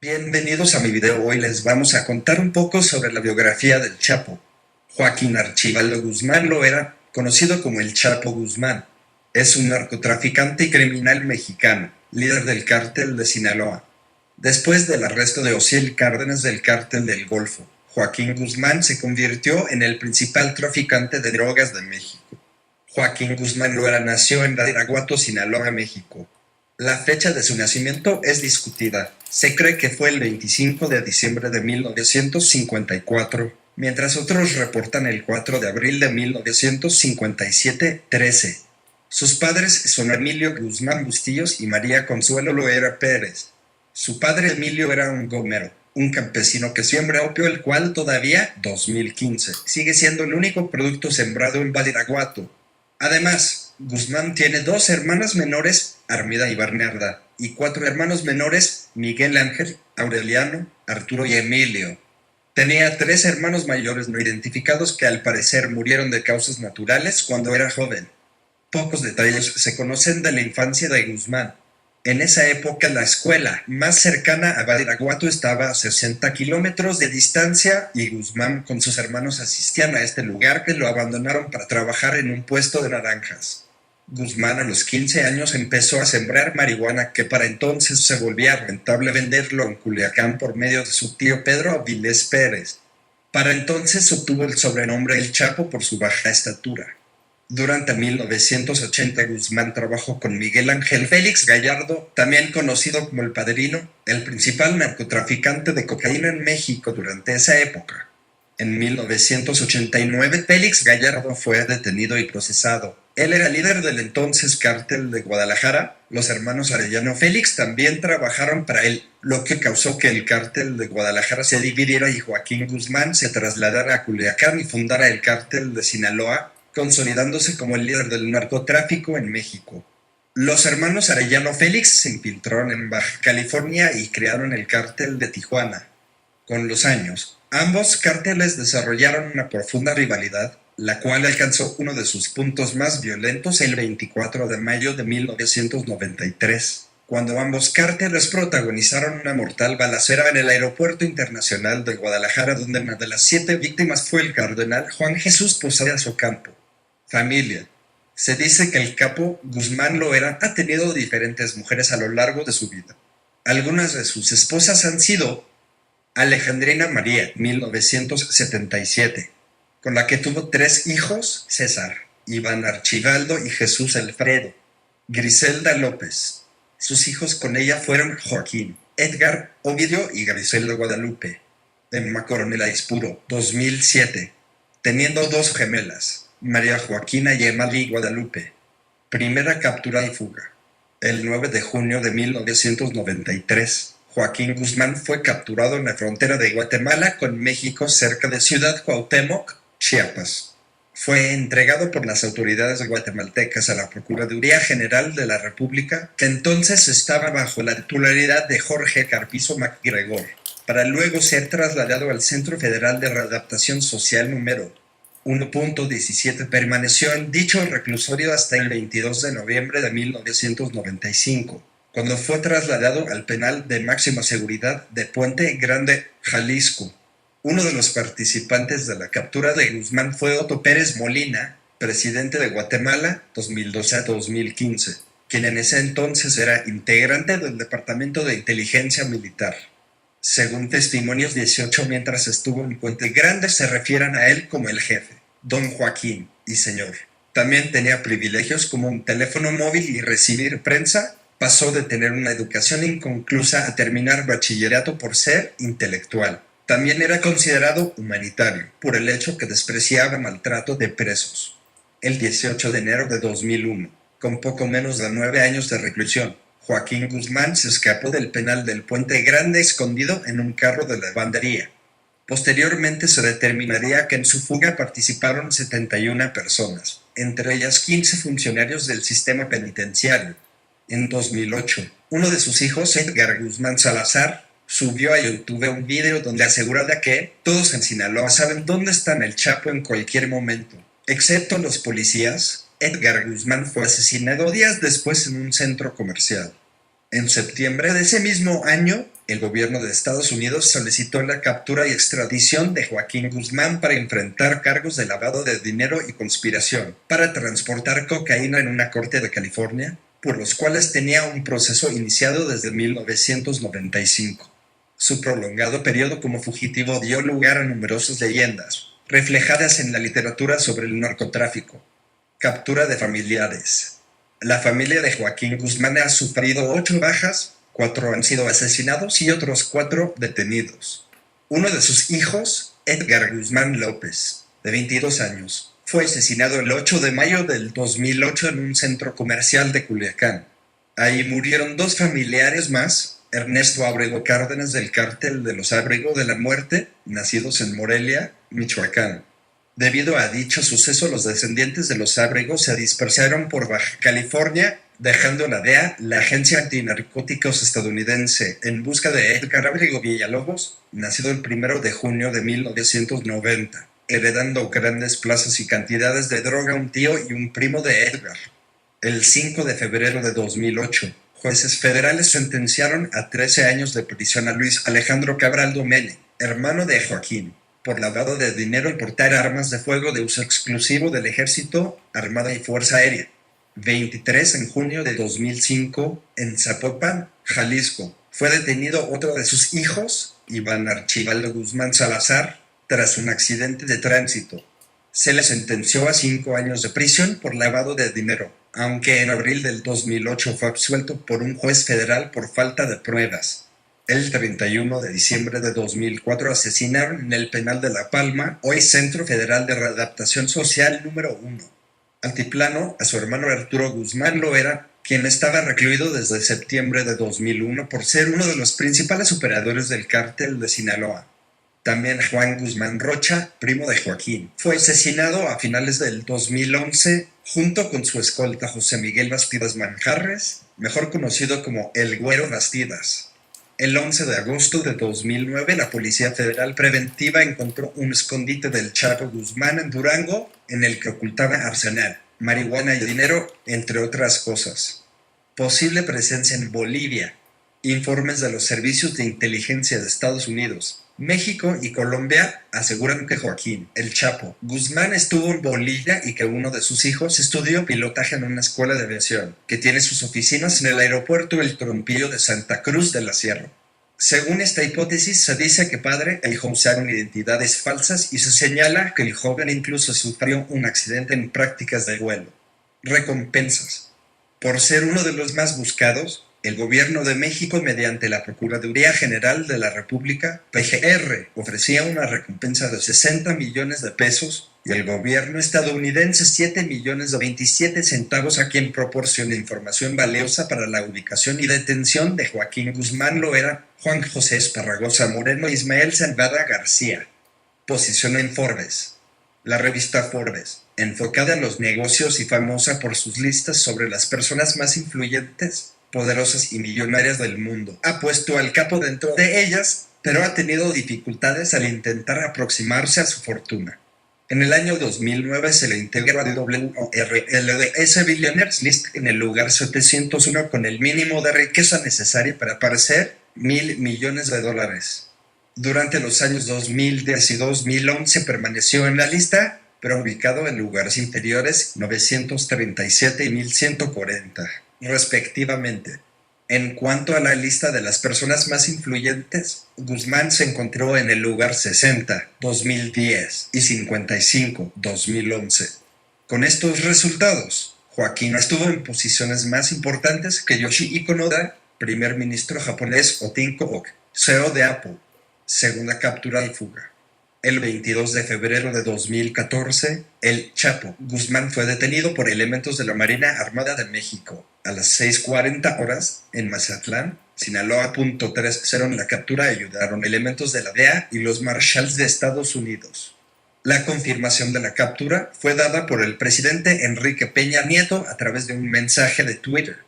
Bienvenidos a mi video. Hoy les vamos a contar un poco sobre la biografía del Chapo. Joaquín Archibaldo Guzmán Loera, conocido como el Chapo Guzmán, es un narcotraficante y criminal mexicano, líder del cártel de Sinaloa. Después del arresto de Osiel Cárdenas del cártel del Golfo, Joaquín Guzmán se convirtió en el principal traficante de drogas de México. Joaquín Guzmán Loera nació en Badiraguato, Sinaloa, México. La fecha de su nacimiento es discutida. Se cree que fue el 25 de diciembre de 1954, mientras otros reportan el 4 de abril de 1957-13. Sus padres son Emilio Guzmán Bustillos y María Consuelo Loera Pérez. Su padre Emilio era un gomero, un campesino que siembra opio, el cual todavía, 2015, sigue siendo el único producto sembrado en Badiraguato. Además, Guzmán tiene dos hermanas menores, Armida y Bernarda, y cuatro hermanos menores, Miguel Ángel, Aureliano, Arturo y Emilio. Tenía tres hermanos mayores no identificados que al parecer murieron de causas naturales cuando era joven. Pocos detalles se conocen de la infancia de Guzmán. En esa época la escuela más cercana a Badiraguato estaba a 60 kilómetros de distancia y Guzmán con sus hermanos asistían a este lugar, que lo abandonaron para trabajar en un puesto de naranjas. Guzmán a los 15 años empezó a sembrar marihuana, que para entonces se volvía rentable venderlo en Culiacán por medio de su tío Pedro Avilés Pérez. Para entonces obtuvo el sobrenombre El Chapo por su baja estatura. Durante 1980 Guzmán trabajó con Miguel Ángel Félix Gallardo, también conocido como El Padrino, el principal narcotraficante de cocaína en México durante esa época. En 1989 Félix Gallardo fue detenido y procesado. Él era líder del entonces cártel de Guadalajara. Los hermanos Arellano Félix también trabajaron para él, lo que causó que el cártel de Guadalajara se dividiera y Joaquín Guzmán se trasladara a Culiacán y fundara el cártel de Sinaloa, consolidándose como el líder del narcotráfico en México. Los hermanos Arellano Félix se infiltraron en Baja California y crearon el cártel de Tijuana. Con los años, ambos cárteles desarrollaron una profunda rivalidad, la cual alcanzó uno de sus puntos más violentos el 24 de mayo de 1993, cuando ambos cárteles protagonizaron una mortal balacera en el Aeropuerto Internacional de Guadalajara, donde una de las 7 víctimas fue el cardenal Juan Jesús Posadas Ocampo. Familia. Se dice que el capo Guzmán Loera ha tenido diferentes mujeres a lo largo de su vida. Algunas de sus esposas han sido Alejandrina María, 1977, con la que tuvo 3 hijos, César, Iván Archibaldo y Jesús Alfredo. Griselda López. Sus hijos con ella fueron Joaquín, Edgar, Ovidio y Griselda Guadalupe. Emma Coronel Aispuro, 2007, teniendo 2 gemelas, María Joaquina y Emily Guadalupe. Primera captura y fuga. El 9 de junio de 1993, Joaquín Guzmán fue capturado en la frontera de Guatemala con México, cerca de Ciudad Cuauhtémoc, Chiapas. Fue entregado por las autoridades guatemaltecas a la Procuraduría General de la República, que entonces estaba bajo la titularidad de Jorge Carpizo MacGregor, para luego ser trasladado al Centro Federal de Readaptación Social número 1.17. Permaneció en dicho reclusorio hasta el 22 de noviembre de 1995, cuando fue trasladado al penal de máxima seguridad de Puente Grande, Jalisco. Uno de los participantes de la captura de Guzmán fue Otto Pérez Molina, presidente de Guatemala 2012 a 2015, quien en ese entonces era integrante del Departamento de Inteligencia Militar. Según testimonios 18, mientras estuvo en Puente Grande se refieren a él como el jefe, don Joaquín y señor. También tenía privilegios como un teléfono móvil y recibir prensa. Pasó de tener una educación inconclusa a terminar bachillerato por ser intelectual. También era considerado humanitario, por el hecho que despreciaba maltrato de presos. El 18 de enero de 2001, con poco menos de 9 años de reclusión, Joaquín Guzmán se escapó del penal del Puente Grande escondido en un carro de lavandería. Posteriormente se determinaría que en su fuga participaron 71 personas, entre ellas 15 funcionarios del sistema penitenciario. En 2008, uno de sus hijos, Edgar Guzmán Salazar, subió a YouTube un video donde aseguraba que todos en Sinaloa saben dónde está el Chapo en cualquier momento, excepto los policías. Edgar Guzmán fue asesinado días después en un centro comercial. En septiembre de ese mismo año, el gobierno de Estados Unidos solicitó la captura y extradición de Joaquín Guzmán para enfrentar cargos de lavado de dinero y conspiración para transportar cocaína en una corte de California, por los cuales tenía un proceso iniciado desde 1995. Su prolongado periodo como fugitivo dio lugar a numerosas leyendas, reflejadas en la literatura sobre el narcotráfico. Captura de familiares. La familia de Joaquín Guzmán ha sufrido 8 bajas, 4 han sido asesinados y otros 4 detenidos. Uno de sus hijos, Edgar Guzmán López, de 22 años, fue asesinado el 8 de mayo del 2008 en un centro comercial de Culiacán. Ahí murieron 2 familiares más, Ernesto Ábrego Cárdenas del cártel de los Ábrego de la Muerte, nacidos en Morelia, Michoacán. Debido a dicho suceso, los descendientes de los Ábrego se dispersaron por Baja California, dejando la DEA, la Agencia Antinarcóticos estadounidense, en busca de Edgar Ábrego Villalobos, nacido el 1 de junio de 1990, heredando grandes plazas y cantidades de droga a un tío y un primo de Edgar. El 5 de febrero de 2008, jueces federales sentenciaron a 13 años de prisión a Luis Alejandro Cabral Domene, hermano de Joaquín, por lavado de dinero y portar armas de fuego de uso exclusivo del Ejército, Armada y Fuerza Aérea. 23 en junio de 2005, en Zapopan, Jalisco, fue detenido otro de sus hijos, Iván Archibaldo Guzmán Salazar, tras un accidente de tránsito. Se le sentenció a 5 años de prisión por lavado de dinero, aunque en abril del 2008 fue absuelto por un juez federal por falta de pruebas. El 31 de diciembre de 2004 asesinaron en el penal de La Palma, hoy Centro Federal de Readaptación Social número 1, altiplano, a su hermano Arturo Guzmán Loera, quien estaba recluido desde septiembre de 2001 por ser uno de los principales operadores del cártel de Sinaloa. También Juan Guzmán Rocha, primo de Joaquín, fue asesinado a finales del 2011 junto con su escolta José Miguel Bastidas Manjarres, mejor conocido como El Güero Bastidas. El 11 de agosto de 2009, la Policía Federal Preventiva encontró un escondite del Chapo Guzmán en Durango, en el que ocultaba arsenal, marihuana y dinero, entre otras cosas. Posible presencia en Bolivia. Informes de los servicios de inteligencia de Estados Unidos, México y Colombia aseguran que Joaquín, el Chapo, Guzmán estuvo en Bolivia y que uno de sus hijos estudió pilotaje en una escuela de aviación, que tiene sus oficinas en el aeropuerto El Trompillo de Santa Cruz de la Sierra. Según esta hipótesis, se dice que padre e hijo usaron identidades falsas y se señala que el joven incluso sufrió un accidente en prácticas de vuelo. Recompensas. Por ser uno de los más buscados, el gobierno de México, mediante la Procuraduría General de la República, PGR, ofrecía una recompensa de 60 millones de pesos y el gobierno estadounidense 7 millones de 27 centavos a quien proporcione información valiosa para la ubicación y detención de Joaquín Guzmán Loera, Juan José Esparragosa Moreno e Ismael Salvada García. Posición en Forbes. La revista Forbes, enfocada en los negocios y famosa por sus listas sobre las personas más influyentes, poderosas y millonarias del mundo, ha puesto al capo dentro de ellas, pero ha tenido dificultades al intentar aproximarse a su fortuna. En el año 2009 se le integró a WRLDS Billionaires List en el lugar 701 con el mínimo de riqueza necesaria para aparecer $1,000 millones. Durante los años 2010 y 2011 permaneció en la lista, pero ubicado en lugares inferiores 937 y 1140. Respectivamente. En cuanto a la lista de las personas más influyentes, Guzmán se encontró en el lugar 60, 2010 y 55, 2011. Con estos resultados, Joaquín estuvo en posiciones más importantes que Yoshihiko Noda, primer ministro japonés, o Tim Cook, CEO de Apple. Segunda captura y fuga. El 22 de febrero de 2014, el Chapo Guzmán fue detenido por elementos de la Marina Armada de México a las 6:40 horas en Mazatlán, Sinaloa. 30 en la captura ayudaron elementos de la DEA y los Marshals de Estados Unidos. La confirmación de la captura fue dada por el presidente Enrique Peña Nieto a través de un mensaje de Twitter.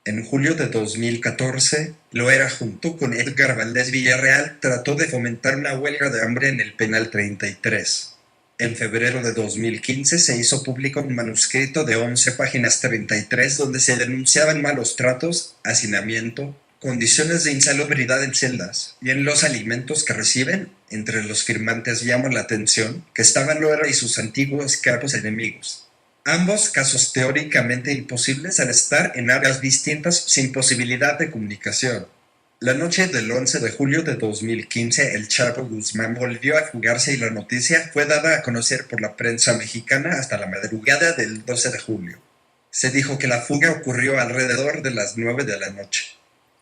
En julio de 2014, Loera junto con Edgar Valdés Villarreal trató de fomentar una huelga de hambre en el Penal 33. En febrero de 2015 se hizo público un manuscrito de 11 páginas 33 donde se denunciaban malos tratos, hacinamiento, condiciones de insalubridad en celdas y en los alimentos que reciben. Entre los firmantes llama la atención que estaban Loera y sus antiguos capos enemigos. Ambos casos teóricamente imposibles al estar en áreas distintas sin posibilidad de comunicación. La noche del 11 de julio de 2015, el Chapo Guzmán volvió a fugarse y la noticia fue dada a conocer por la prensa mexicana hasta la madrugada del 12 de julio. Se dijo que la fuga ocurrió alrededor de las 9 de la noche.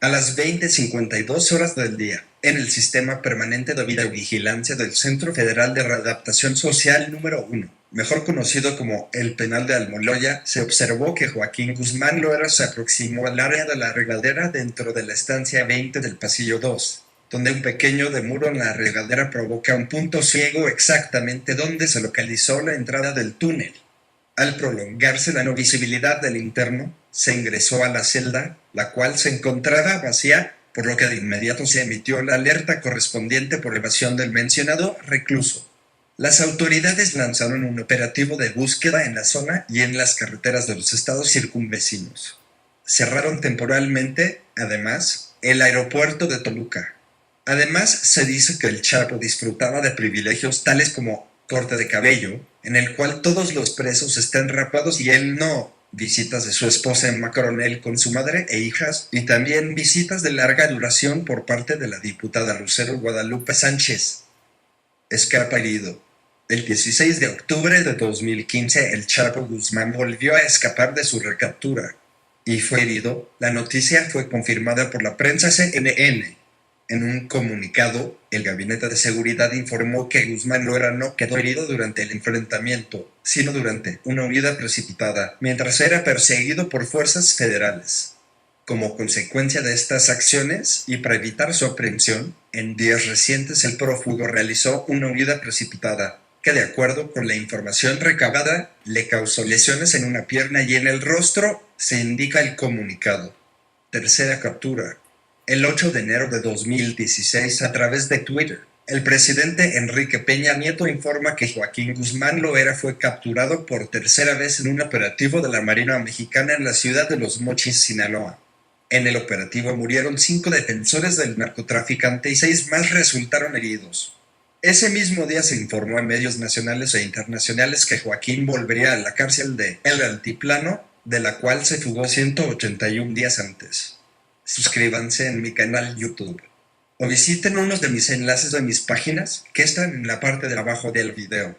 A las 20:52 horas del día, en el Sistema Permanente de Videovigilancia del Centro Federal de Readaptación Social número 1, mejor conocido como el Penal de Almoloya, se observó que Joaquín Guzmán Loera se aproximó al área de la regadera dentro de la estancia 20 del pasillo 2, donde un pequeño demuro en la regadera provoca un punto ciego exactamente donde se localizó la entrada del túnel. Al prolongarse la no visibilidad del interno, se ingresó a la celda, la cual se encontraba vacía, por lo que de inmediato se emitió la alerta correspondiente por evasión del mencionado recluso. Las autoridades lanzaron un operativo de búsqueda en la zona y en las carreteras de los estados circunvecinos. Cerraron temporalmente, además, el aeropuerto de Toluca. Además, se dice que el Chapo disfrutaba de privilegios tales como corte de cabello, en el cual todos los presos están rapados y él no, visitas de su esposa en Coronel con su madre e hijas, y también visitas de larga duración por parte de la diputada Lucero Guadalupe Sánchez. Escapa herido. El 16 de octubre de 2015, el Chapo Guzmán volvió a escapar de su recaptura y fue herido. La noticia fue confirmada por la prensa CNN. En un comunicado, el Gabinete de Seguridad informó que Guzmán Loera no quedó herido durante el enfrentamiento, sino durante una huida precipitada, mientras era perseguido por fuerzas federales. Como consecuencia de estas acciones, y para evitar su aprehensión, en días recientes el prófugo realizó una huida precipitada, que de acuerdo con la información recabada, le causó lesiones en una pierna y en el rostro, se indica el comunicado. Tercera captura. El 8 de enero de 2016, a través de Twitter, el presidente Enrique Peña Nieto informa que Joaquín Guzmán Loera fue capturado por tercera vez en un operativo de la Marina Mexicana en la ciudad de Los Mochis, Sinaloa. En el operativo murieron 5 defensores del narcotraficante y 6 más resultaron heridos. Ese mismo día se informó en medios nacionales e internacionales que Joaquín volvería a la cárcel de El Altiplano, de la cual se fugó 181 días antes. Suscríbanse en mi canal YouTube o visiten unos de mis enlaces de mis páginas que están en la parte de abajo del video.